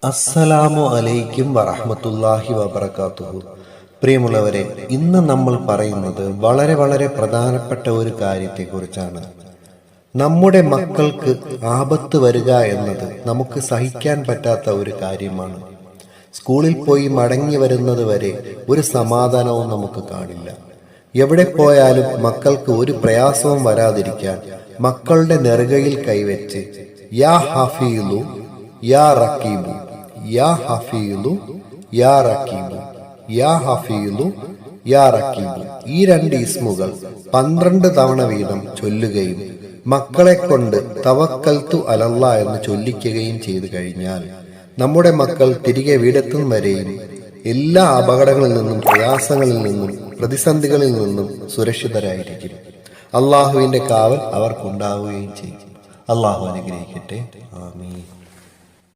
അസ്സലാമു അലൈക്കും വറഹ്മത്തുള്ളാഹി വബറകാതുഹു. പ്രിയമുള്ളവരെ, ഇന്ന് നമ്മൾ പറയുന്നത് വളരെ വളരെ പ്രധാനപ്പെട്ട ഒരു കാര്യത്തെക്കുറിച്ചാണ്. നമ്മുടെ മക്കൾക്ക് ആപത്ത് വരിക എന്നത് നമുക്ക് സഹിക്കാൻ പറ്റാത്ത ഒരു കാര്യമാണ്. സ്കൂളിൽ പോയി മടങ്ങി വരുന്നത് വരെ ഒരു സമാധാനവും നമുക്ക് കാണില്ല. എവിടെ പോയാലും മക്കൾക്ക് ഒരു പ്രയാസവും വരാതിരിക്കാൻ മക്കളുടെ നെറുകയിൽ കൈവച്ച് യാ ഹഫീലു യാ റക്കീബു, യാ ഹഫീലു യാ റക്കീബു, യാ ഹഫീലു യാ റക്കീബു, ഈ രണ്ട് ഇസ്മുകൾ 12 തവണ വീതം ചൊല്ലുകയും മക്കളെ കൊണ്ട് തവക്കൽതു അലല്ലാ എന്ന് ചൊല്ലിക്കുകയും ചെയ്തു കഴിഞ്ഞാൽ നമ്മുടെ മക്കൾ തിരികെ വീടെത്തും വരെയും എല്ലാ അപകടങ്ങളിൽ നിന്നും, പ്രയാസങ്ങളിൽ നിന്നും, പ്രതിസന്ധികളിൽ നിന്നും സുരക്ഷിതരായിരിക്കും. അള്ളാഹുവിന്റെ കാവൽ അവർക്കുണ്ടാവുകയും ചെയ്യും. അള്ളാഹു അനുഗ്രഹിക്കട്ടെ. ആമീൻ.